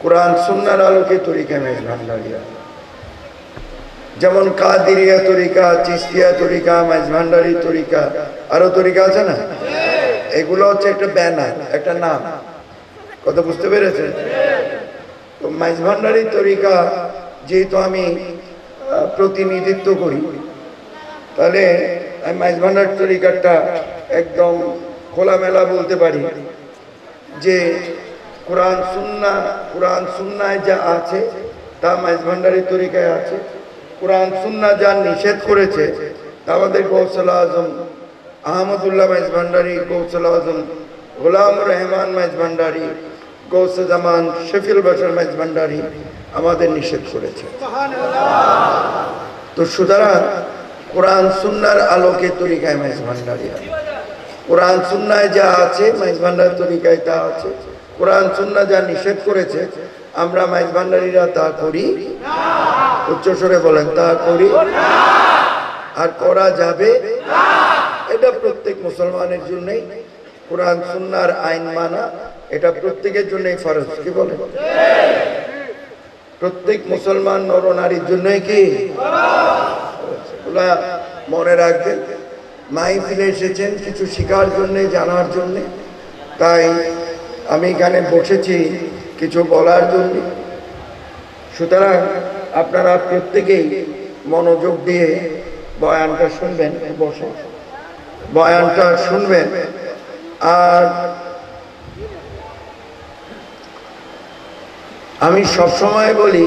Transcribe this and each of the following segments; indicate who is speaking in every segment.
Speaker 1: কোরআন সুন্নাহর আলোকে তরিকা মেজভান্ডারিয়া, যেমন কাদিরিয়া তরিকা, চিশতিয়া তরিকা, মেজভান্ডারি তরিকা, আরো তরিকা আছে না? এগুলো হচ্ছে একটা ব্যানার, একটা নাম। কথা বুঝতে পেরেছেন? তো মেজভান্ডারি তরিকা যেহেতু আমি প্রতিনিধিত্ব করি, তাহলে আমি মেজভান্ডারি তরিকাটা একদম খোলামেলা বলতে পারি যে কোরআন সুন্নায় যা আছে তা মেজভান্ডারি তরিকায় আছে। কোরআন সুন্নাহ যা নিষেধ করেছে তা আমাদের গৌসুল আজম আহমদুল্লাহ মেজভান্ডারি, গৌসুল আজম গোলাম রহমান মেজভান্ডারি, গৌসে জামান শফিউল বাশার মেজভান্ডারি আমাদের নিষেধ করেছে। তো সুতরাং কোরআন সুন্নাহর আলোকে তরিকায় মেজভান্ডারিয়া, কোরআন সুন্নায় যা আছে মেজভান্ডারি তরিকায় তা আছে। কোরআন সুন্নাহ যা নিষেধ করেছে আমরা মেজভান্ডারিরা তা করি, উচ্চস্বরে বলেন, তা করি আর করা যাবে। এটা প্রত্যেক মুসলমানের জন্যই কোরআন সুন্নাহর আইন মানা, এটা প্রত্যেকের জন্যই ফরজ। কি বলে? প্রত্যেক মুসলমান নর নারীর জন্যই কি মনে রাখবেন। মাহফিলে এসেছেন কিছু শেখার জন্য, জানার জন্য, তাই আমি এখানে বসেছি কিছু বলার জন্য। সুতরাং আপনারা প্রত্যেকেই মনোযোগ দিয়ে বয়ানটা শুনবেন, বসে বয়ানটা শুনবেন। আর আমি সবসময় বলি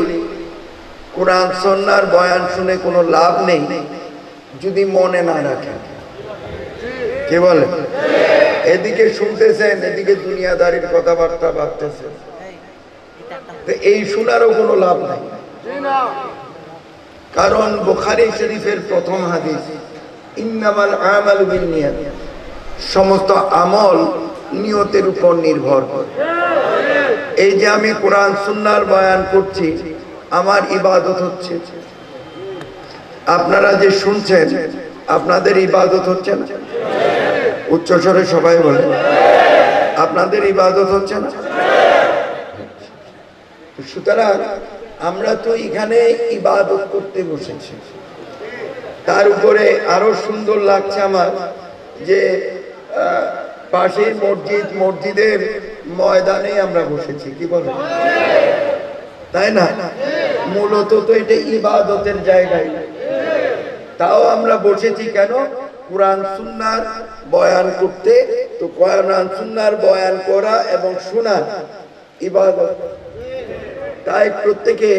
Speaker 1: কোরআন সুন্নাহর বয়ান শুনে কোনো লাভ নেই যদি মনে না রাখেন। কি বলে? এদিকে শুনতেছেন, এদিকে দুনিয়াদারির কথাবার্তা ভাবতেছেন, এই শোনারও কোনো লাভ নাই। কারণ বুখারী শরীফের প্রথম হাদিস, ইন্নামাল আমালু বিন্নিয়াত, সমস্ত আমল নিয়তের উপর নির্ভর করে। এই যে আমি কোরআন সুন্নাহর বয়ান করছি, আমার ইবাদত হচ্ছে। আপনারা যে শুনছেন আপনাদের ইবাদত হচ্ছে না? উচ্চস্বরে সবাই বলে, আপনাদের ইবাদত হচ্ছে না? সুতরাং আমরা তো এখানে ইবাদত করতে বসেছি। তার উপরে আরো সুন্দর লাগছে আমার যে পাশের মসজিদের ময়দানে আমরা বসেছি। কি বলে? তাই না? মূলত তো এটা ইবাদতের জায়গায়, তাও আমরা বসেছি কেন? কোরআন সুন্নাহর বয়ান করতে। তো কোরআন সুন্নাহর বয়ান করা এবং শোনা ইবাদত। তাই প্রত্যেকে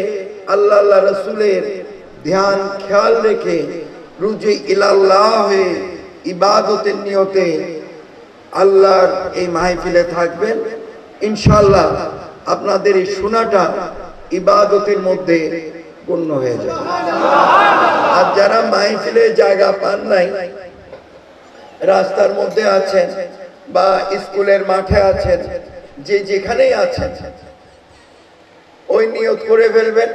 Speaker 1: আল্লাহ রাসূলের ধ্যান খেয়াল রেখে রুজু ইলাল্লাহ হয়ে ইবাদতের নিয়তে আল্লাহর এই মাহফিলে থাকবেন। ইনশাআল্লাহ আপনাদের এই শোনাটা ইবাদতের মধ্যে গণ্য হয়ে যাবে। আর যারা মাহফিলে জায়গা পান নাই, রাস্তার মধ্যে আছেন বা স্কুলের মাঠে আছেন, যে যেখানেই আছেন, ওই নিয়ত করে ফেলবেন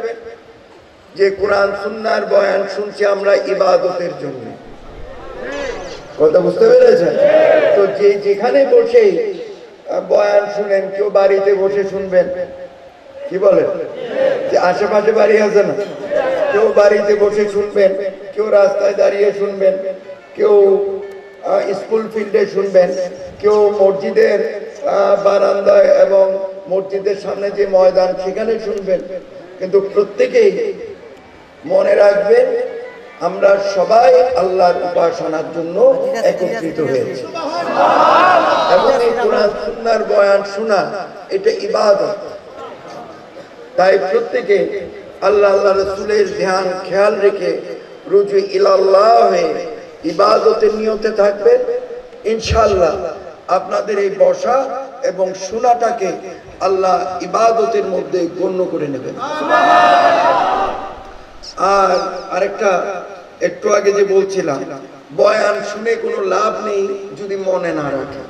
Speaker 1: যে কোরআন সুন্নাহর বয়ান শুনছি আমরা ইবাদতের জন্য। কথা বুঝতে পেরেছেন? তো যে যেখানে বসে বয়ান শুনেন, কেউ বাড়িতে বসে শুনবেন। কি বলেন? যে আশেপাশে বাড়ি আছে না, কেউ বাড়িতে বসে শুনবেন, কেউ রাস্তায় দাঁড়িয়ে শুনবেন, কেউ স্কুল ফিল্ডে শুনবেন, কেউ মসজিদের বারান্দায় এবং মসজিদের সামনে যে ময়দান সেখানে শুনবেন। কিন্তু প্রত্যেকেই মনে রাখবেন আমরা সবাই আল্লাহর উপাসনার জন্য একত্রিত হয়েছি এবং এই কোরআন সুন্নাহর বয়ান শোনা এটা ইবাদত। তাই প্রত্যেকে আল্লাহ রাসূলের ধ্যান খেয়াল রেখে রুজু ইলাল্লাহ হয়ে ইবাদতের নিয়তে থাকবেন। ইনশাআল্লাহ আপনাদের এই বসা এবং শোনাটাকে আল্লাহ ইবাদতের মধ্যে গণ্য করে নেবেন। আর আরেকটা, একটু আগে যে বলছিলাম, বয়ান শুনে কোনো লাভ নেই যদি মনে না রাখে,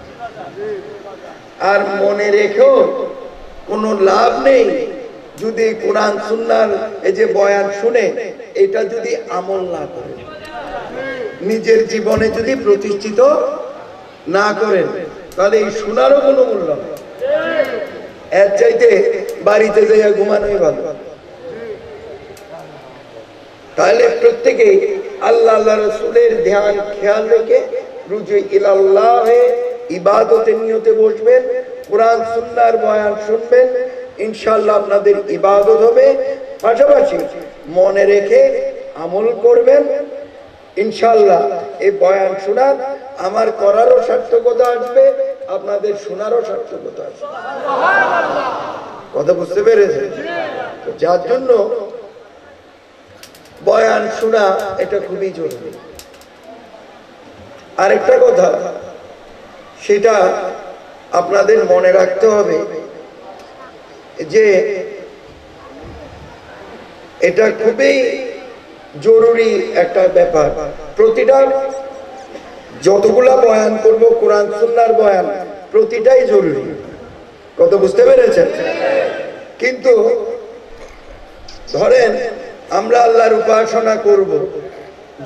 Speaker 1: আর মনে রেখেও কোনো লাভ নেই যদি কোরআন সুন্নাহর এই যে বয়ান শুনে এটা যদি আমল না করে, নিজের জীবনে যদি প্রতিষ্ঠিত না করেন, তাহলে এই শোনারও কোনো মূল্য নেই। এর চাইতে বাড়িতে যাইয়া ঘুমানোই ভালো। তাহলে প্রত্যেকে আল্লাহ আল্লাহ রসুলের ধ্যান খেয়াল রেখে রুজু ইলাল্লাহ ইবাদতের নিয়তে বসবেন, কোরআন সুন্নাহর বয়ান শুনবেন, ইনশাআল্লাহ আপনাদের ইবাদত হবে। পাশাপাশি মনে রেখে আমল করবেন, ইনশাআল্লাহ এই বয়ান শোনার আমার করারও সার্থকতা আসবে, আপনাদের শোনারও সার্থকতা আসবে। কথা বুঝতে পেরেছেন? যার জন্য বয়ান শোনা এটা খুবই জরুরি। আরেকটা কথা, সেটা আপনাদের মনে রাখতে হবে যে এটা খুবই জরুরি একটা ব্যাপার। প্রতিটা যতগুলা বয়ান করব কোরআন সুন্নাহর বয়ান প্রতিটাই জরুরি। কথা বুঝতে পেরেছেন? কিন্তু ধরেন আমরা আল্লাহর উপাসনা করব,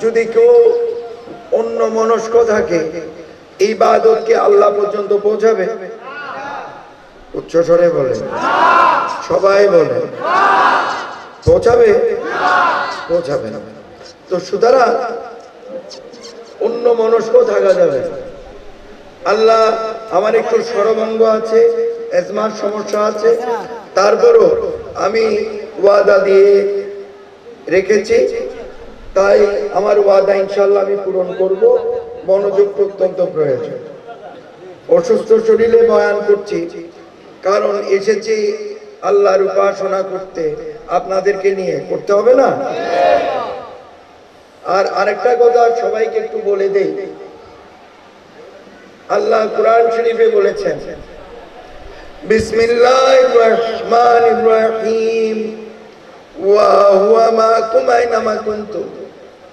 Speaker 1: যদি কেউ অন্য মনস্ক থাকে, ইবাদত কি আল্লাহ পর্যন্ত পৌঁছাবে? উচ্চস্বরে বলে, সবাই বলে পৌঁছাবে? পৌঁছাবে না। তো সুতরাং অন্য মনস্ক থাকা যাবে। আল্লাহ, আমার একটু স্বরভঙ্গ আছে, এজমার সমস্যা আছে, তারপরও আমি ওয়াদা দিয়ে রেখেছি, তাই আমার ওয়াদা ইনশাআল্লাহ আমি পূরণ করব। মনোযোগ অত্যন্ত প্রয়োজন। অসুস্থ শরীরে বয়ান করছি, কারণ এসেছি আল্লাহর উপাসনা করতে, আপনাদেরকে নিয়ে করতে হবে না? আর আরেকটা কথা সবাইকে একটু বলে দেই, আল্লাহ কুরআন শরীফে বলেছেন বিসমিল্লাহির রহমানির রহিম ওয়া হুয়া মাকুম আইনামা কুনতুম।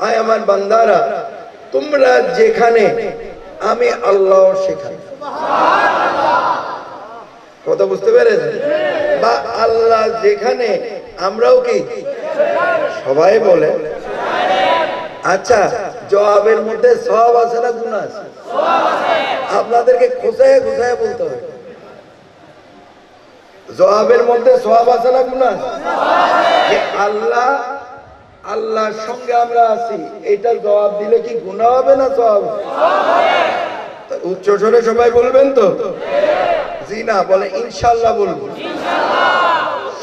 Speaker 1: আয় আমার বান্দারা, তোমরা যেখানে, আমি আল্লাহ সেখানে। কথা বুঝতে পেরেছেন? বা আল্লাহ যেখানে, আমরাও কি? সবাই বলে। আচ্ছা, জবাবের মধ্যে সওয়াব আছে না গুনাহ আছে? আপনাদেরকে খোঁচায় খোঁচায় বলতে হবে, জবাবের মধ্যে সওয়াব আছে না গুনাহ আছে? যে আল্লাহ, আল্লাহর সঙ্গে আমরা আছি, এটা জবাব দিলে কি গুনাহ হবে না সওয়াব হবে? উচ্চ স্বরে সবাই বলবেন তো? জি না, বলে ইনশাআল্লাহ বলবো।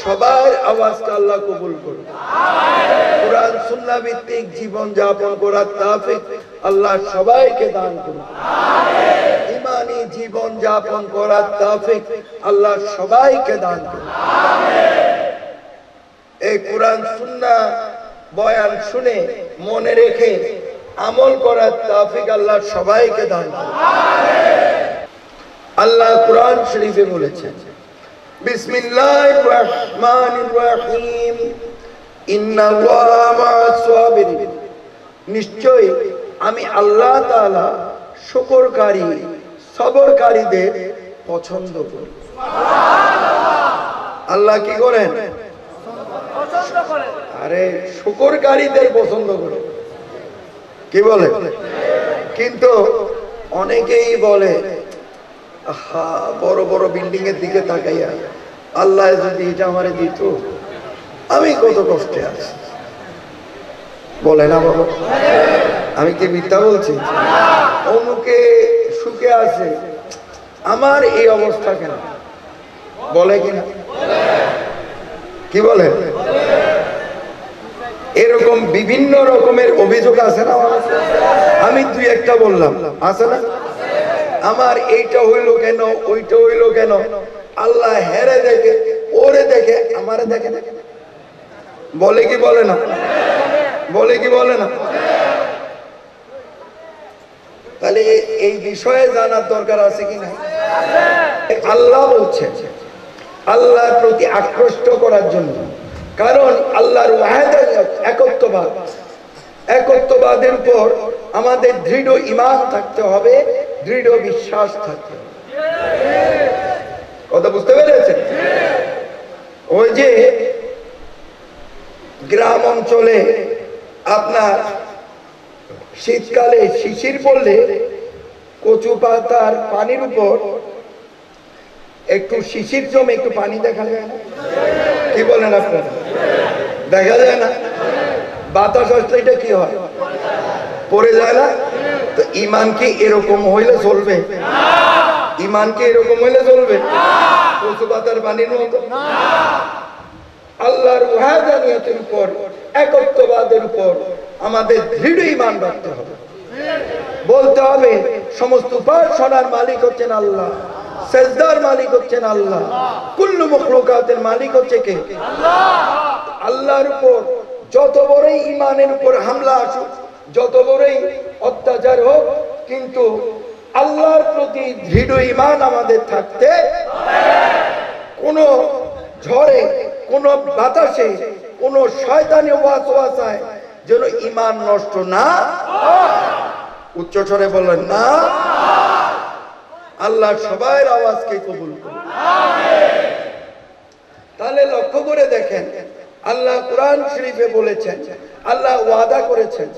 Speaker 1: সবার আওয়াজটা আল্লাহ কবুল করুন। কোরআন সুন্নাহ ভিত্তিক জীবন যাপন করার তৌফিক আল্লাহ সবাইকে দান করুন। ঈমানি জীবন যাপন করার তৌফিক আল্লাহ সবাইকে দান করুন। এই কোরআন সুন্নাহ বয়ান শুনে মনে রেখে আমল করার তৌফিক আল্লাহ সবাইকে দান করুন। আল্লাহ কোরআন শরীফে বলেছেন বিসমিল্লাহির রহমানির রহিম ইন্নাল্লাহা মা'আস সাবিরিন। নিশ্চয়ই আমি আল্লাহ তাআলা শুকরকারী, সবরকারীদের পছন্দ করি। আল্লাহ কি করেন? পছন্দ করেন। আরে শুকরকারীদের পছন্দ করে, কি বলে? কিন্তু অনেকেই বলে, বড় বড় বিল্ডিং এর দিকে তাকাইয়া আল্লাহ যদি এটা আমারে দিত, আমি কত কষ্টে আছি। বলে না বাবা? আমি কি মিথ্যা বলছি? অমুকে সুখে আছে, আমার এই অবস্থা কেন? বলে কিনা? কি বলে? এরকম বিভিন্ন রকমের অভিযোগ আছে না? আমি দুই একটা বললাম, আছে না? আমার এইটা হইলো কেন, ওইটা হইলো কেন? আল্লাহ হেরে দেখে, ওরে দেখে, আমারে দেখে না। বলে কি বলে না? বলে কি বলে না? তাহলে এই বিষয়ে জানার দরকার আছে কি না? আল্লাহ বলছে আল্লাহর প্রতি আকৃষ্ট করার জন্য, কারণ আল্লাহর ওয়াহিদাত, একত্ববাদ, একত্ববাদের উপর আমাদের দৃঢ় ঈমান থাকতে হবে, দৃঢ় বিশ্বাস থাকতে হবে। কথা বুঝতে পেরেছেন? ওই যে গ্রাম অঞ্চলে আপনার শীতকালে শিশির পড়লে কচু পাতার পানির উপর একটু শিশির জমে একটু পানি দেখা যায় না? কি বলেন আপনারা? দেখা যায় না? বাতাস আসলে এটা কি হয়? পড়ে যায় না? তো ইমান কি এরকম হইলে চলবে? ইমান কি এরকম হইলে চলবে? কচু পাতার পানির মতো? আল্লাহর ওয়াহদানিয়তের উপর, একত্ববাদের উপর আমাদের দৃঢ় ইমান রাখতে হবে। বলতে হবে সমস্ত উপাসনার মালিক হচ্ছেন আল্লাহ, সেজদার মালিক হচ্ছেন আল্লাহ, কুল্লু মখলুকাতের মালিক হচ্ছে কে? আল্লাহর উপর যত বড়ই ইমানের উপর হামলা আসুক, যত বড়ই অত্যাচার হোক, কিন্তু আল্লাহর প্রতি দৃঢ় ইমান আমাদের থাকতে, কোন ঝড়ে, কোন বাতাসে, কোন শয়তানি ওয়াসওয়াসায় যেন ইমান নষ্ট না। উচ্চ স্বরে বলেন না। আল্লাহ সবার আওয়াজকে কবুল করুন। তাহলে লক্ষ্য করে দেখেন, আল্লাহ কোরআন শরীফে বলেছেন, আল্লাহ ওয়াদা করেছেন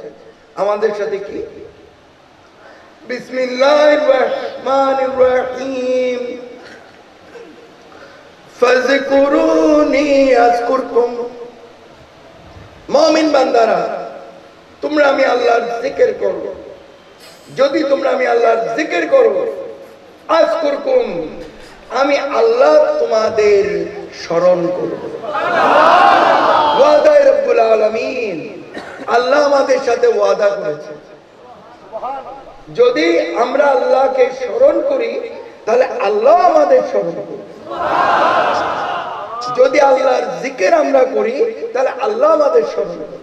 Speaker 1: আমাদের সাথে কি? বিসমিল্লাহির রহমানির রহিম, ফাযকুরুনি আযকুরকুম। মুমিন বান্দারা, তোমরা আমি আল্লাহর জিকির করো। যদি তোমরা আমি আল্লাহর জিকির করো, আযকুরকুম, আমি আল্লাহ তোমাদের স্মরণ করব। ওয়াদা রব্বুল আলামিন, আল্লাহ আমাদের সাথে ওয়াদা করেছেন, যদি আমরা আল্লাহকে স্মরণ করি তাহলে আল্লাহ আমাদের স্মরণ করবে। যদি আল্লাহর জিকির আমরা করি তাহলে আল্লাহ আমাদের স্মরণ করবে।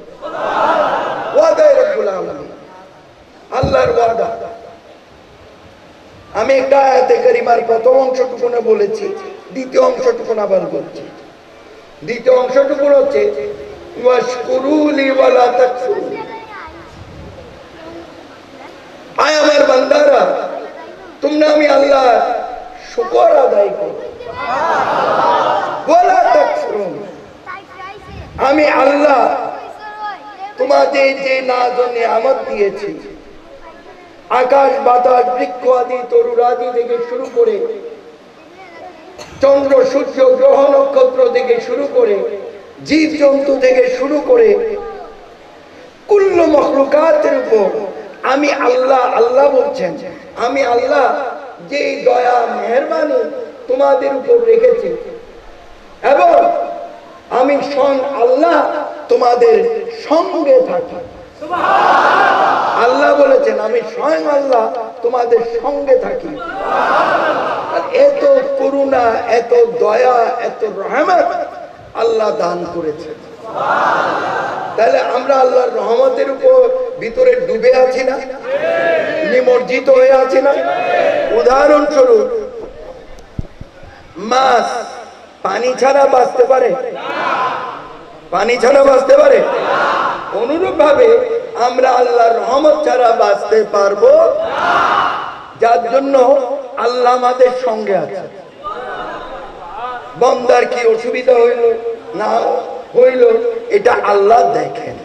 Speaker 1: ওয়াদা রব্বুল আলামিন, আল্লাহর ওয়াদা। আমি একটা আয়াতে কারিমার প্রথম অংশটুকু বলেছি, দ্বিতীয় অংশটুকু আবার বলছি। দ্বিতীয় অংশটুকু হচ্ছে ওয়াশকুরুলি ওয়ালা তাকফুরুন। আয় আমার বান্দারা, তোমরা আমি আল্লাহ শুকর আদায় করো। ওয়ালা তাকফুরুন, আমি আল্লাহ তোমাদের যে নাজ ও নিয়ামত দিয়েছি, আকাশ বাতাস বৃক্ষ আদি তরুরাদি থেকে শুরু করে, চন্দ্র সূর্য গ্রহ নক্ষত্র থেকে শুরু করে, জীব জন্তু থেকে শুরু করে, কুল্লু মখলুকাতের উপর আমি আল্লাহ, আল্লাহ বলছেন, আমি আল্লাহ যে দয়া মেহেরবানি তোমাদের উপর রেখেছি, এবং আমি স্বয়ং আল্লাহ তোমাদের সঙ্গে থাকি। আল্লাহ বলেছেন আমি স্বয়ং আল্লাহ তোমাদের সঙ্গে থাকি। এত করুণা, এত দয়া, এত রহমত আল্লাহ দান করেছেন। তাহলে আমরা আল্লাহর রহমতের উপর ভিতরে ডুবে আছি না? নিমজ্জিত হয়ে আছি না? উদাহরণস্বরূপ, মাছ পানি ছাড়া বাঁচতে পারে? পানি ছাড়া বাঁচতে পারে? অনুরূপ ভাবে আমরা আল্লাহর রহমত ছাড়া বাঁচতে পারবো, যার জন্য আল্লাহ আমাদের সঙ্গে আছে। বান্দার কি অসুবিধা হইল না হইল এটা আল্লাহ দেখেন।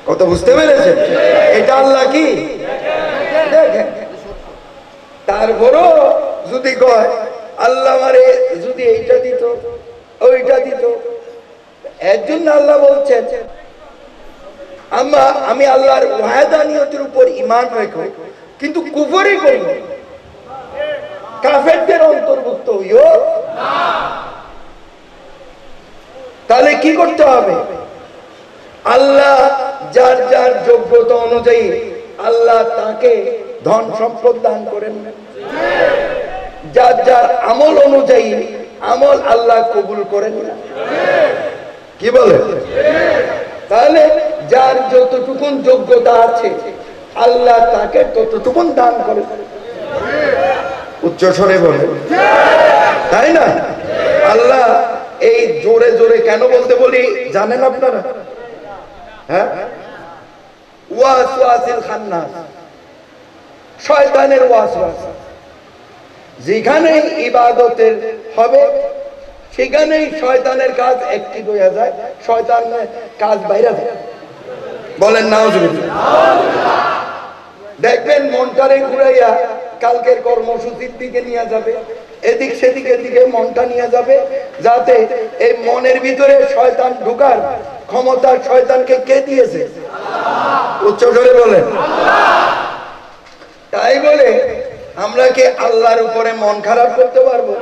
Speaker 1: কথা বুঝতে পেরেছেন? এটা আল্লাহ কি দেখেন। তারপরও যদি কয় আল্লাহ আমারে যদি এইটা দিত, ওইটা দিত, এর জন্য আল্লাহ বলছেন আমি আল্লাহর ওয়াহদানিয়তের উপর ঈমান রাখো, কিন্তু কুফরি করব, কাফেরদের অন্তর্ভুক্ত হইও না। তাহলে কি করতে হবে? আল্লাহ যার যার যোগ্যতা অনুযায়ী আল্লাহ তাকে ধন সম্পদ দান করেন, যার যার আমল অনুযায়ী আমল আল্লাহ কবুল করেন না। কি বলে? তাহলে যার যতটুকুন যোগ্যতা আছে আল্লাহ তাকে ততটুকুন দান করে। উচ্চ স্বরে বলে, তাই না? আল্লাহ এই জোরে জোরে কেন বলতে বলি জানেন আপনারা? হ্যাঁ, ওয়াসওয়াসিল খান্নাস, শয়তানের ওয়াসওয়াসা। যেখানেই ইবাদতের হবে সেখানেই শয়তানের কাজ অ্যাক্টিভ হয়ে যায়, শয়তানের কাজ বাইরে যায়। বলেন নাউজুবিল্লাহ। দেখবেন মনটারে ঘুরাইয়া কালকের কর্মসূচির দিকে নিয়ে যাবে, এদিক সেদিকের দিকে মনটা নিয়ে যাবে, যাতে এই মনের ভিতরে শয়তান ঢুকার ক্ষমতা শয়তানকে কে দিয়েছে? উচ্চ স্বরে বলেন। তাই বলে আমরা কি আল্লাহর উপরে মন খারাপ করতে পারবো?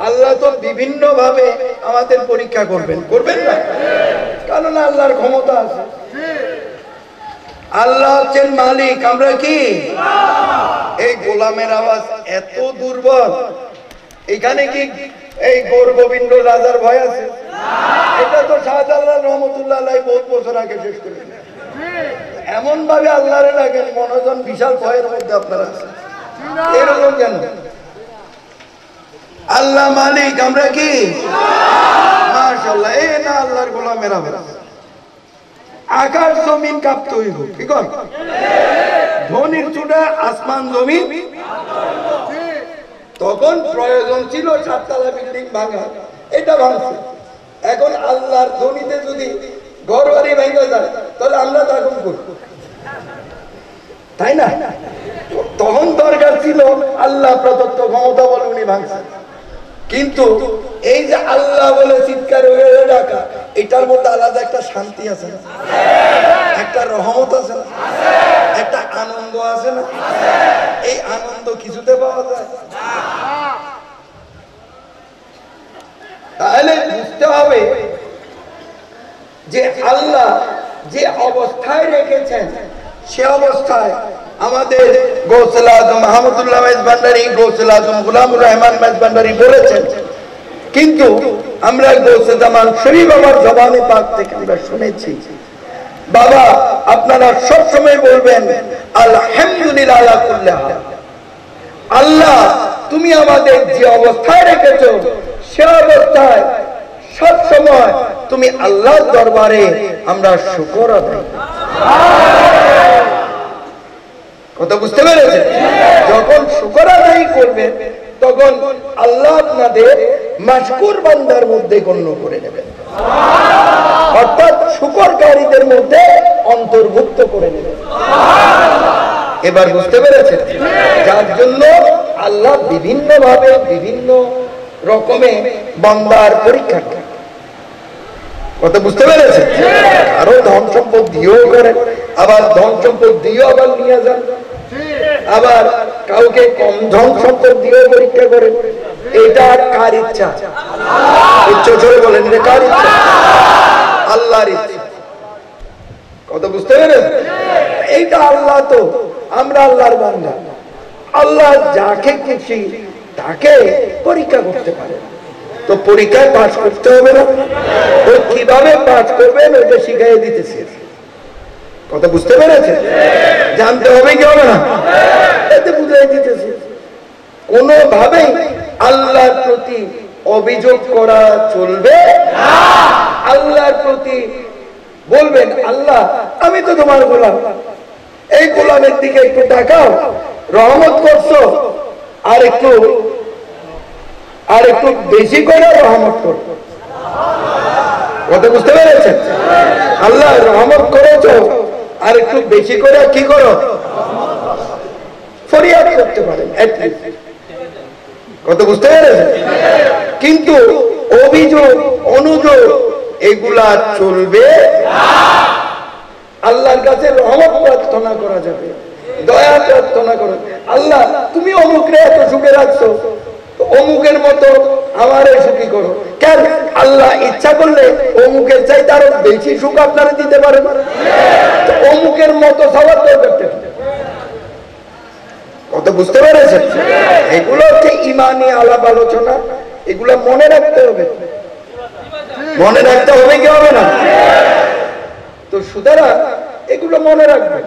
Speaker 1: আল্লাহ তো বিভিন্ন ভাবে আমাদের পরীক্ষা করবেন, করবেন না? কারণ আল্লাহর ক্ষমতা আছে। আল্লাহ হচ্ছেন মালিক, আমরা কি? এই গোলামের আওয়াজ এত দুর্বল, এখানে কি এই গৌর গোবিন্দ রাজার ভয় আছে? এটা তো শাহজালাল রহমতুল্লাহ আলাইহি বহুত বছর আগে শেষ করে এমন ভাবে আল্লাহরে ডাকেন মনোজন বিশাল ভয়ের মধ্যে আপনারা আছেন। এরকম কেন? আল্লাহ মালিক, আমরা কি? মাশাআল্লাহ, এই না আল্লাহর গোলামের আওয়াজ। আকাশ জমিন কাঁপতে হইব, ঠিক আছে? ধ্বনির চূড়া আসমান জমিন। তখন প্রয়োজন ছিল 7 তলা বিল্ডিং ভাঙা, এটা ভাঙছে। এখন আল্লাহর ধ্বনিতে যদি ঘর বাড়ি ভেঙে যায় তাহলে আমরা তখন করব, তাই না? তখন দরকার ছিল আল্লাহ প্রদত্ত ক্ষমতা বলে উনি ভাঙছেন। কিন্তু এই যে আল্লাহ বলে চিৎকার হয়ে ডাকা, এটার মধ্যে আলাদা একটা শান্তি আছে না? একটা রহমত আছে না? একটা আনন্দ আছে না? এই আনন্দ কিছুতে পাওয়া যায়? তাহলে বুঝতে হবে যে আল্লাহ যে অবস্থায় রেখেছেন সে অবস্থায় আমাদের গৌসুল আজম আহমদুল্লাহ মেজবান্ডারি, গৌসুল আজম গোলামুর রহমান মেজবান্ডারি বলেছেন। কিন্তু আমরা গৌসে জামান শরীফ বাবার জবানে পাক থেকে আমরা শুনেছি, বাবা আপনারা সব সময় বলবেন আলহামদুলিল্লাহ আলা কুল্লি হাল। আল্লাহ তুমি আমাদের যে অবস্থায় রেখেছো সে অবস্থায় সব সময় তুমি আল্লাহর দরবারে আমরা শুকর আদায়। কথা বুঝতে পেরেছেন? যখন শুকর আদায় করবেন তখন আল্লাহ আপনাদের মাশকুর বান্দার মধ্যে গণ্য করে নেবেন, অর্থাৎ শুকরকারীদের মধ্যে অন্তর্ভুক্ত করে নেবেন। এবার বুঝতে পেরেছেন? যার জন্য আল্লাহ বিভিন্ন ভাবে বিভিন্ন রকমে বান্দার পরীক্ষা করেন। কথা বুঝতে পেরেছেন? আরো ধন সম্পদ দিয়েও করেন, আবার ধন সম্পদ দিয়েও আবার নিয়ে যান, আবার কাউকে কম ধন সম্পদ দিয়েও পরীক্ষা করেন। এটা কার ইচ্ছা? উচ্চ স্বরে বলেন, এটা কার ইচ্ছা? আল্লাহর ইচ্ছা। কথা বুঝতে পেরেছেন? এইটা আল্লাহ, তো আমরা আল্লাহর বান্দা। আল্লাহ যাকে খুশি তাকে পরীক্ষা করতে পারে। তো পরীক্ষায় পাস করতে হবে না? তো কিভাবে পাস করবেন ওটা শিখাই দিতেছি। কথা বুঝতে পেরেছেন? জানতে হবে কি হবে না? এতে বুঝাই দিতেছি। কোনোভাবেই আল্লাহর প্রতি অভিযোগ করা চলবে না। আল্লাহর প্রতি বলবেন আল্লাহ আমি তো তোমার গোলাম, এই গোলামের দিকে একটু তাকাও, রহমত করছো, আর একটু বেশি করে রহমত করো। কথা বুঝতে পেরেছেন? আল্লাহ রহমত করেছো, আর একটু বেশি করে কি করো? ফরিয়াদ করতে পারেন। কথা বুঝতে পেরেছেন? কিন্তু অভিযোগ অনুযোগ এগুলা চলবে না। আল্লাহর কাছে রহমত প্রার্থনা করা যাবে, দয়া প্রার্থনা করা। আল্লাহ তুমি অমুকরে এত সুখে রাখছো, অমুকের মতো আমারে সুখী করো। কেন? আল্লাহ ইচ্ছা করলে অমুকের চাইতে আরো বেশি সুখ আপনারা দিতে পারেন। অমুকের মতো সবার দরকার। কত বুঝতে পেরেছেন? এগুলো হচ্ছে ইমানি আলাপ আলোচনা, এগুলো মনে রাখতে হবে। মনে রাখতে হবে কি হবে না? তো সুতরাং এগুলো মনে রাখবেন।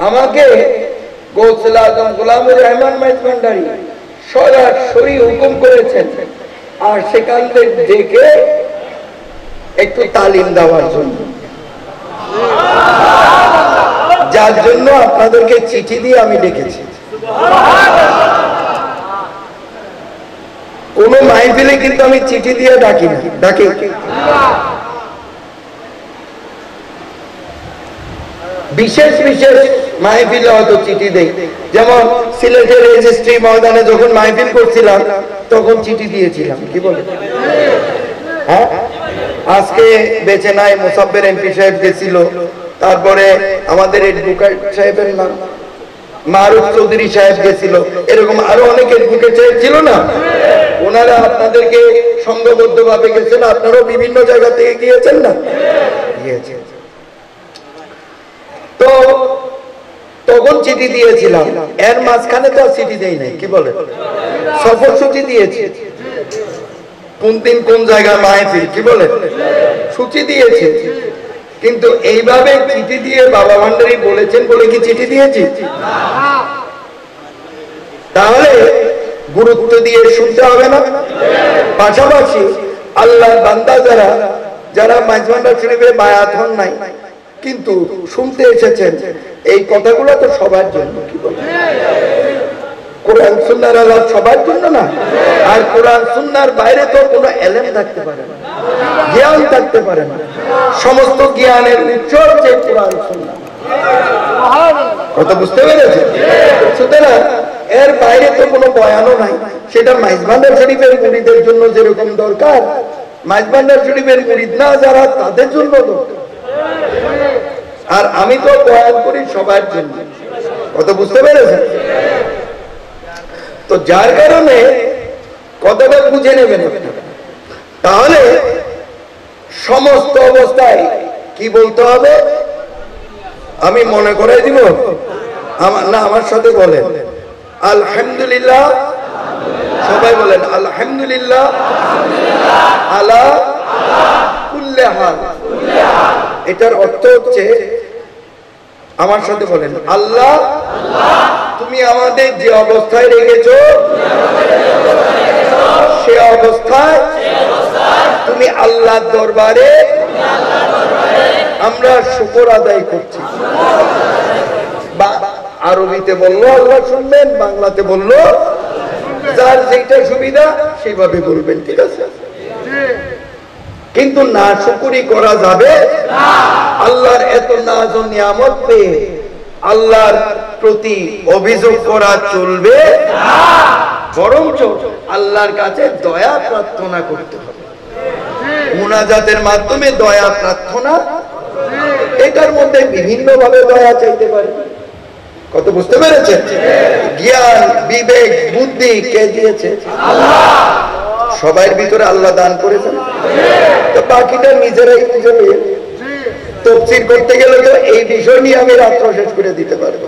Speaker 1: আমাকে গৌসুল আজম গোলামুর রহমান মেজবান্ডারি সরাসরি হুকুম করেছেন, আর সেখান থেকে দেখে একটু তালিম দেওয়ার জন্য, যার জন্য আপনাদেরকে চিঠি দিয়ে আমি ডেকেছি। কোন মাহফিলে কিন্তু আমি চিঠি দিয়ে ডাকি না, ডাকি বিশেষ বিশেষ মাহফিলে হয়তো চিঠি দেই। যেমন সিলেটের রেজিস্ট্রি ময়দানে যখন মাহফিল করছিলাম তখন চিঠি দিয়েছিলাম, কি বলে? হ্যাঁ, আজকে বেঁচে নাই মোসাব্বের এমপি সাহেব গেছিল, তারপরে আমাদের এডভোকেট সাহেবের নাম মারুফ চৌধুরী সাহেব গেছিল, এরকম আরো অনেক এডভোকেট সাহেব ছিল না, ওনারা আপনাদেরকে সংঘবদ্ধ ভাবে গেছেন, আপনারাও বিভিন্ন জায়গা থেকে গিয়েছেন না, গিয়েছেন। তো তখন চিঠি দিয়েছিলাম, এর মাঝখানে তো আর চিঠি দেই নাই, কি বলে? সফর সূচি দিয়েছি, কোন দিন কোন জায়গায় মাহফিল, কি বলে? সূচি দিয়েছে। কিন্তু এইভাবে চিঠি দিয়ে বাবা ভান্ডারী বলেছেন বলে কি চিঠি দিয়েছি? তাহলে গুরুত্ব দিয়ে শুনতে হবে না? পাশাপাশি আল্লাহর বান্দা যারা যারা মাইজভান্ডার শরীফে বায়াত হন নাই কিন্তু শুনতে এসেছেন, এই কথাগুলো তো সবার জন্য, কি বলে? কোরআন সুন্নাহর আলাপ সবার জন্য না, আর কোরআন সুন্নাহর বাইরে তো কোনো এলেম থাকতে পারে না, জ্ঞান থাকতে পারে না। সমস্ত জ্ঞানের উৎস হচ্ছে কোরআন সুন্নাহ। কথা বুঝতে পেরেছেন? সুতরাং এর বাইরে তো কোনো বয়ানও নাই। সেটা মাইজভান্ডার শরীফের মুরিদের জন্য যেরকম দরকার, মাইজভান্ডার শরীফের মুরিদ না যারা তাদের জন্য দরকার। আর আমি তো বয়ান করি সবার জন্য। কথা বুঝতে পেরেছেন? তো যার কারণে কথাটা বুঝে নেবেন। তাহলে সমস্ত অবস্থায় কি বলতে হবে আমি মনে করে দিব, আমার সাথে বলেন আলহামদুলিল্লাহ, সবাই বলেন আলহামদুলিল্লাহ আলা কুল্লি হাল। এটার অর্থ হচ্ছে, আমার সাথে বলেন, আল্লাহ তুমি আমাদের যে অবস্থায় রেখেছো সে অবস্থায় তুমি আল্লাহর দরবারে আমরা শুকর আদায় করছি। বা আরবিতে বললো আল্লাহ শুনবেন, বাংলাতে বললো যার যেটা সুবিধা সেইভাবে বলবেন, ঠিক আছে? কিন্তু না শুকরি করা যাবে না। আল্লাহর এত নাজ ও নিয়ামত পেয়ে আল্লাহর প্রতি অভিযোগ করা চলবে না, বরঞ্চ আল্লাহর কাছে দয়া প্রার্থনা করতে হবে। মুনাজাতের মাধ্যমে দয়া প্রার্থনা, এটার মধ্যে বিভিন্ন ভাবে দয়া চাইতে পারে। কত বুঝতে পেরেছেন? জ্ঞান, বিবেক, বুদ্ধি কে দিয়েছে? আল্লাহ। সবার ভিতরে আল্লাহ দান করেছেন, তো বাকিটা নিজেরাই বুঝে নিয়ে তাফসীর করতে গেলে তো এই বিষয় নিয়ে আমি রাত্র শেষ করে দিতে পারবো।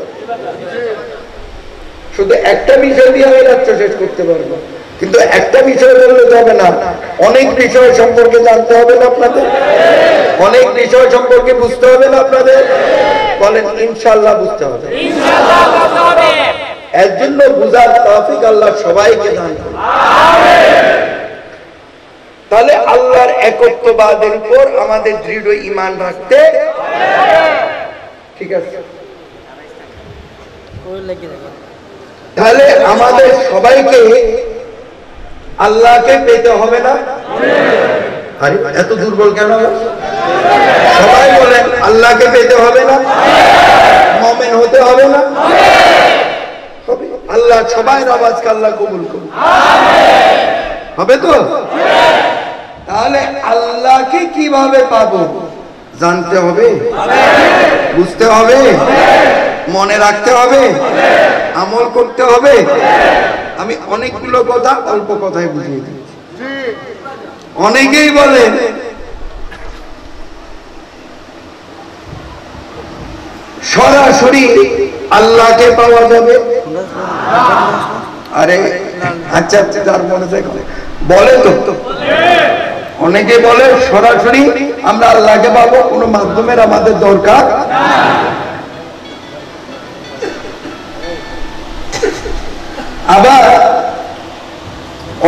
Speaker 1: শুধু একটা বিষয় দিয়ে আমি রাত্র শেষ করতে পারবো, কিন্তু একটা বিষয় বললে যাবে না, অনেক বিষয় সম্পর্কে জানতে হবে না আপনাদের, অনেক বিষয় সম্পর্কে বুঝতে হবে না আপনাদের। বলেন ইনশাআল্লাহ বুঝতে হবে, এর জন্য বুঝার তৌফিক আল্লাহ সবাইকে দান করুন। তাহলে আল্লাহর একত্ববাদের উপর আমাদের দৃঢ় ঈমান রাখতে, ঠিক আছে? তাহলে আমাদের সবাইকে আল্লাহকে পেতে হবে না? আরে এত দুর্বল কেন? সবাই বলেন আল্লাহকে পেতে হবে না? মুমিন হতে হবে না? হবে। আল্লাহ সবাই নামাজকে আল্লাহ কবুল করুন, হবে তো? তাহলে আল্লাহকে কিভাবে পাবো জানতে হবে, বুঝতে হবে, মনে রাখতে হবে, আমল করতে হবে। আমি অনেকগুলো কথা অল্প কথায় বুঝিয়ে দিচ্ছি। অনেকেই বলেন সরাসরি আল্লাহকে পাওয়া যাবে। আরে আচ্ছা, তার মনে বলে তো, অনেকে বলে সরাসরি আমরা আল্লাহকে পাবো, কোনো মাধ্যমের আমাদের দরকার। আবার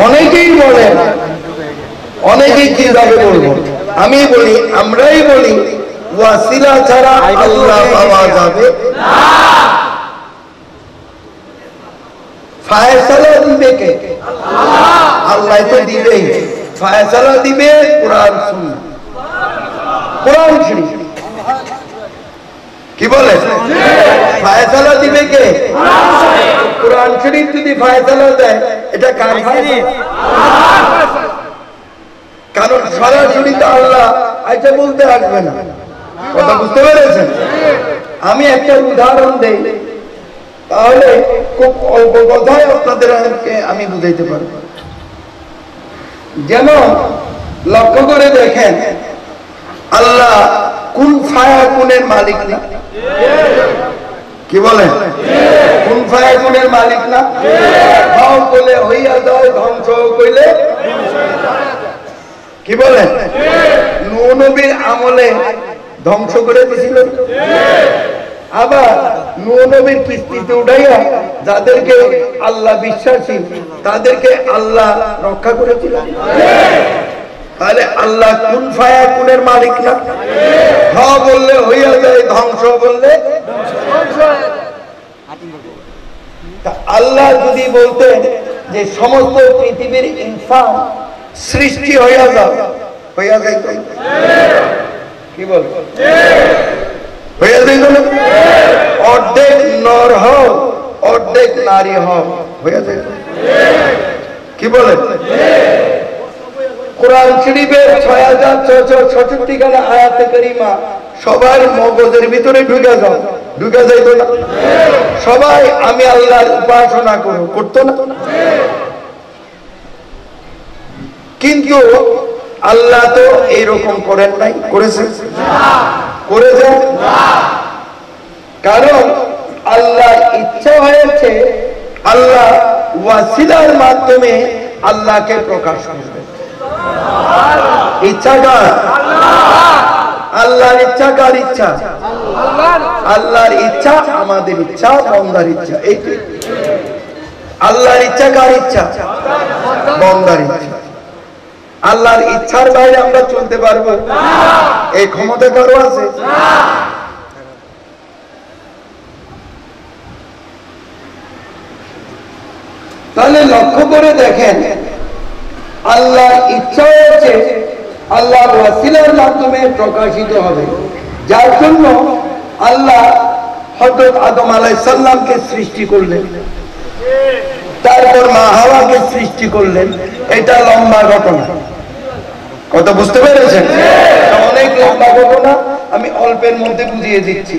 Speaker 1: অনেকেই বলে, অনেকেই কিভাবে বলবো, আমি বলি, আমরাই বলি ওয়াসিলা ছাড়া আল্লাহ পাওয়া যাবে না। ফায়সালা দিবে কে? আল্লাহ তো দিবেই। ফায়সালা দিবে কোরআন সুন্নাহ, কোরআন শরীফ। কি বলে? ফায়সালা দিবে কে? কোরআন শরীফ যদি ফায়সালা দেয় এটা কার ফায়সালা? কারণ সরাসরি তো আল্লাহ আইটা বলতে আসবে না। কথা বুঝতে পেরেছেন? আমি একটা উদাহরণ দেই, তাহলে খুব অল্প কথায় আপনাদেরকে আমি বুঝাইতে পারব। যেমন লক্ষ্য করে দেখেন, আল্লাহ কুন ফায়াকুনের মালিক না? কি বলেন? কুন ফায়াকুনের মালিক না? হও বলে হইয়া যায়, ধ্বংস কইলে কি বলেন? নূহ নবীর আমলে ধ্বংস করে দিয়েছিল। আবার নূহ নবীর কিস্তিতে উঠাইয়া যাদেরকে আল্লাহ বিশ্বাসী তাদেরকে আল্লাহ রক্ষা করেছিল। তাহলে আল্লাহ কুন ফায়াকুনের মালিক না? হ বললে হইয়া যায়, ধ্বংস বললে। আল্লাহ যদি বলতেন যে সমস্ত পৃথিবীর ইনসান সৃষ্টি হইয়া যাও, হইয়া যাইত? কি বল? হইয়া যাইত না? অর্ধেক নর হও, অর্ধেক নারী হও, হইয়া যাইত? কি বলে? কোরআন শরীফের ৬৬৬৬ খানা আয়াতে কারিমা সবার মগজের ভিতরে ঢুকে যাও, ঢুকে যাইত না? সবাই আমি আল্লাহর উপাসনা করো, করতো না? কিন্তু আল্লাহ তো এইরকম করেন নাই, করেছে? করেছে? কারণ আল্লাহর ইচ্ছা হয়েছে আল্লাহ ওয়াসিলার মাধ্যমে আল্লাহকে প্রকাশ করবে। ইচ্ছা কার? আল্লাহর ইচ্ছা। কার ইচ্ছা? আল্লাহর ইচ্ছা, আমাদের ইচ্ছা, বান্দার ইচ্ছা। এই আল্লাহর ইচ্ছা কার ইচ্ছা? বান্দার ইচ্ছা। আল্লাহর ইচ্ছার বাইরে আমরা চলতে পারবো? এই ক্ষমতা কারো আছে? তাহলে লক্ষ্য করে দেখেন, আল্লাহর ইচ্ছা হয়েছে আল্লাহর ওয়াসিলার মাধ্যমে প্রকাশিত হবে, যার জন্য আল্লাহ হযরত আদম আলাইহিস সালামকে সৃষ্টি করলেন, তারপর মা হাওয়াকে সৃষ্টি করলেন। এটা লম্বা ঘটনা। কথা বুঝতে পেরেছেন? অনেক লম্বা ঘটনা, আমি অল্পের মধ্যে বুঝিয়ে দিচ্ছি।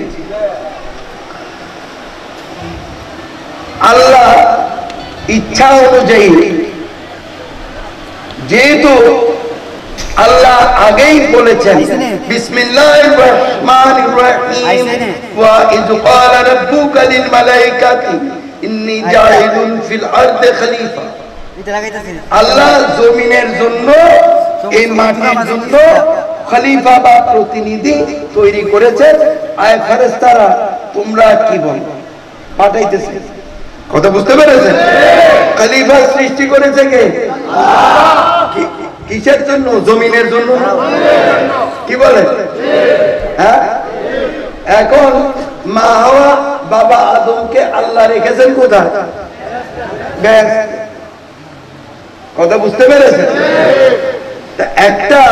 Speaker 1: আল্লাহ ইচ্ছা অনুযায়ী, যেহেতু আল্লাহ আগেই বলেছেন বিসমিল্লাহির রহমানির রহিম, ওয়া ইয ক্বালা রাব্বুকা লিল মালাইকাতি ইন্নী জাইলুন ফিল আরদি খলিফা। আল্লাহ জমিনের জন্য, এই মাটির জন্য খলিফা বা প্রতিনিধি তৈরি করেছেন। আয় ফেরেশতারা তোমরা কি বল? পাঠাইতেছে। কথা বুঝতে পেরেছেন? খলিফা সৃষ্টি করেছে কে? কিসের জন্য? জমিনের জন্য। কি বলে? হ্যাঁ, এখন মা হাওয়া বাবা আদমকে আল্লাহ রেখেছেন কোথায়? কথা বুঝতে পেরেছেন? একটা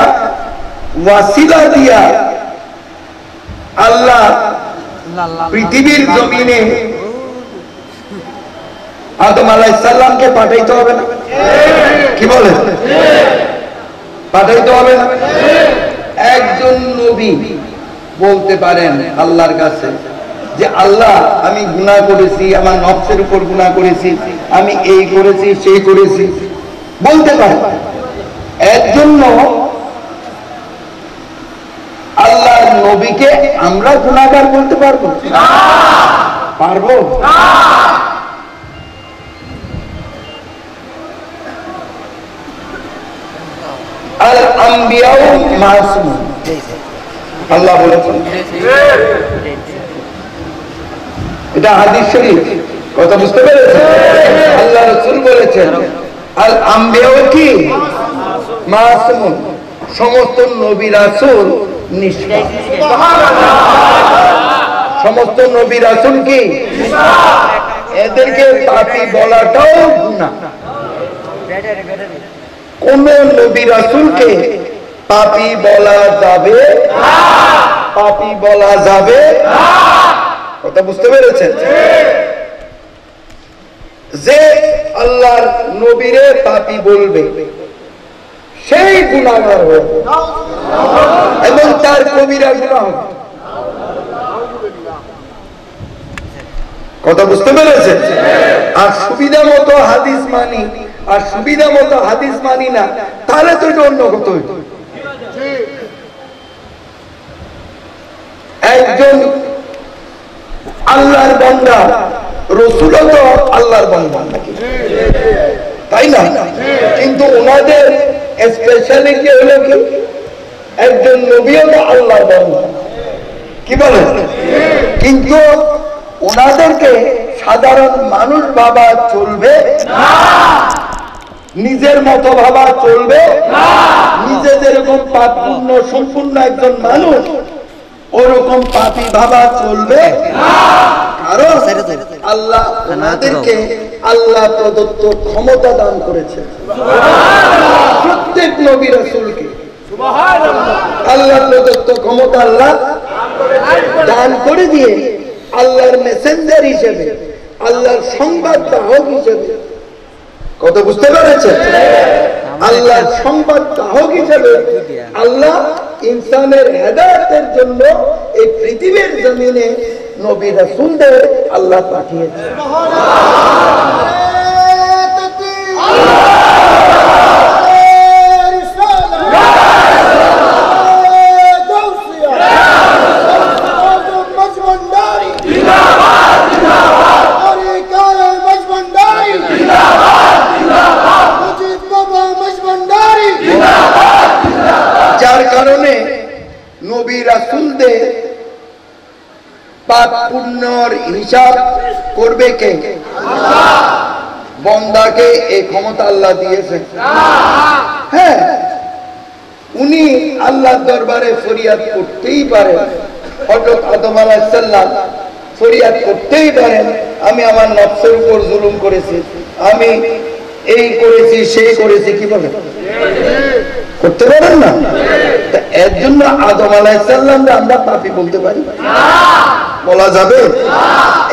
Speaker 1: ওয়াসিলা দিয়া আল্লাহ পৃথিবীর জমিনে আদম আলাইহিস সালামকে পাঠাইতে হবে না? কি বলে? পাঠাইতে হবে না? একজন নবী বলতে পারেন আল্লাহর কাছে যে আল্লাহ আমি গুনাহ করেছি, আমার নফসের উপর গুনাহ করেছি, আমি এই করেছি সেই করেছি, বলতে পারেন। এর জন্য আল্লাহর নবীকে আমরা গুনাহগার বলতে পারবো? পারবো? আল আম্বিয়াউ মাসুম, আল্লাহ বলেছেন। এটা হাদিস শরীফ। কথা বুঝতে পেরেছেন? আল্লাহ রাসূল বলেছেন আল আম্বিয়াউ কি? মাসুম, সমস্ত নবী রাসূল নিষ্পাপ। সমস্ত নবী রাসূল কি? এদেরকে পাপী বলাটাও গুনাহ। কোন নবী রাসূলকে পাপী বলা যাবে না। পাপী বলা যাবে না। কথা বুঝতে পেরেছেন? যে আল্লাহর নবীরে পাপী বলবে সেই গুনাহগার হবে এবং তার কবিরা গুনাহ হবে। কথা বুঝতে পেরেছেন? আর সুবিধা মতো হাদিস মানি আর সুবিধা মতো হাদিস মানি না, তাহলে তো এটা অন্য কথা হইতো। একজন আল্লাহর বান্দা, রাসূলও তো আল্লাহর বান্দা নাকি, তাই না? কিন্তু ওনাদের স্পেশালিটি হলো কি, একজন নবীও তো আল্লাহর বান্দা, কি বলেন? কিন্তু ওনাদেরকে সাধারণ মানুষ ভাবা চলবে না, নিজের মতো ভাবা চলবে না। নিজে যেরকম পাপ পূর্ণ সম্পূর্ণ একজন মানুষ, ওরকম পাপী ভাবা চলবে না। কারণ আল্লাহ ওনাদেরকে আল্লাহ প্রদত্ত ক্ষমতা দান করেছে। প্রত্যেক নবী রাসূলকে আল্লাহ প্রদত্ত ক্ষমতা আল্লাহ দান করে দিয়ে আল্লাহর মেসেঞ্জার হিসেবে, আল্লাহর সংবাদ বাহক হিসেবে, কত বুঝতে পেরেছেন? আল্লাহর সংবাদ বাহক হিসেবে আল্লাহ ইনসানের হেদায়েতের জন্য এই পৃথিবীর জমিনে নবী রাসূলদের আল্লাহ পাঠিয়েছে। যার কারণে নবী রাসূলদের পাপ পুণ্যর হিসাব করবে কে? বান্দাকে এই ক্ষমতা আল্লাহ দিয়েছেন। হ্যাঁ, উনি আল্লাহর দরবারে ফরিয়াদ করতেই পারেন। হযরত আদম আলাইহিস সালাম ফরিয়াদ করতেই পারেন, আমি আমার নফসের উপর জুলুম করেছি, আমি এই করেছি সেই করেছি, কি বলেন? করতে পারেন না? এর জন্য আদম আলাইহিস সালামকে আমরা পাপী বলতে পারি? বলা যাবে?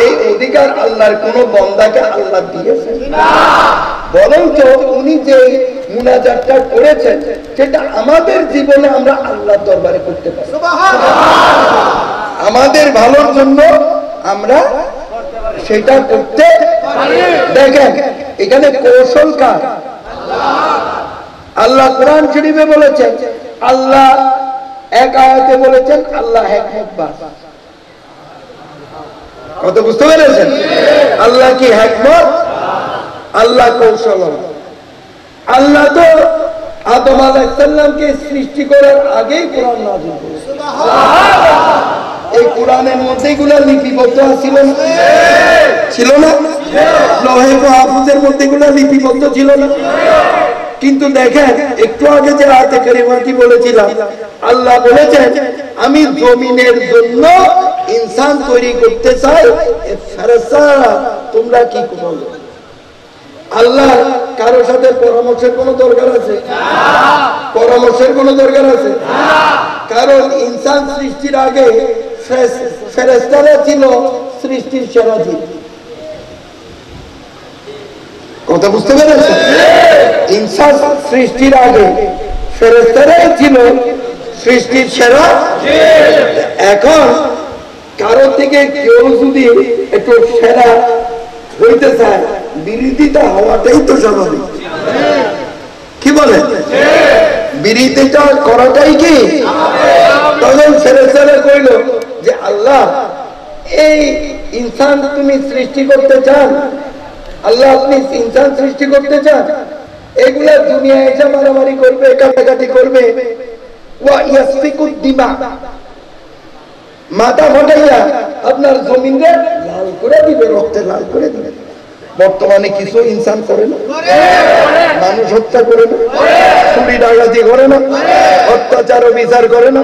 Speaker 1: এই অধিকার আল্লাহর কোন বান্দাকে আল্লাহ দিয়েছেন না। বরঞ্চ উনি যে মুনাজাতটা করেছেন সেটা আমাদের জীবনে আমরা আল্লাহর দরবারে করতে পারি। আমাদের ভালোর জন্য আমরা সেটা করতে পারি। দেখেন এখানে কৌশল কার? আল্লাহ কোরআন শরীফে বলেছেন, আল্লাহ এক আয়াতে বলেছেন আল্লাহ হিকমত। কত বুঝতে পেরেছেন? আল্লাহ কি হিকমত? আল্লাহ কৌশল। আল্লাহ তো আদম আলাইহিস সালামকে সৃষ্টি করার আগেই কোরআন নাযিল করেছেন। এই কোরআনের মধ্যে এগুলো লিপিবদ্ধ ছিল না? ছিল না? লৌহে মাহফুজের মধ্যে এগুলো লিপিবদ্ধ ছিল না? কিন্তু দেখেন একটু আগে যে আয়াতে কারিমাটি বলেছিলাম, আল্লাহ বলেছেন আমি জমিনের জন্য ইনসান তৈরি করতে চাই, ফেরেশতারা তোমরা কি বলো? আল্লাহ কারো সাথে পরামর্শের কোনো দরকার আছে? পরামর্শের কোনো দরকার আছে? কারণ ইনসান সৃষ্টির আগে ফেরেশতারা ছিল সৃষ্টির সেরা জীব। কথা বুঝতে পেরেছেন? ইনসান সৃষ্টির আগে ফেরেশতারাই ছিল সৃষ্টির সেরা। এখন কারো থেকে কেউ যদি একটু সেরা হইতে চায়, বিরোধিতা হওয়াটাই তো স্বাভাবিক, কি বলে? বিরোধিতা করাটাই কি? তখন ফেরেশতারা কইল যে আল্লাহ এই ইনসান তুমি সৃষ্টি করতে চান, আল্লাহ আপনি ইনসান সৃষ্টি করতে চান, এগুলা দুনিয়ায় এসে মারামারি করবে, কাটাকাটি করবে, ওয়া ইয়াসফিকুদ দিমা, মাথা ফাটাইয়া আপনার জমিনে লাল করে দিবে, রক্তে লাল করে দিবে। বর্তমানে কিছু ইনসান করে না? মানুষ হত্যা করে না? চুরি ডাকাতি করে না? অত্যাচার ও বিচার করে না?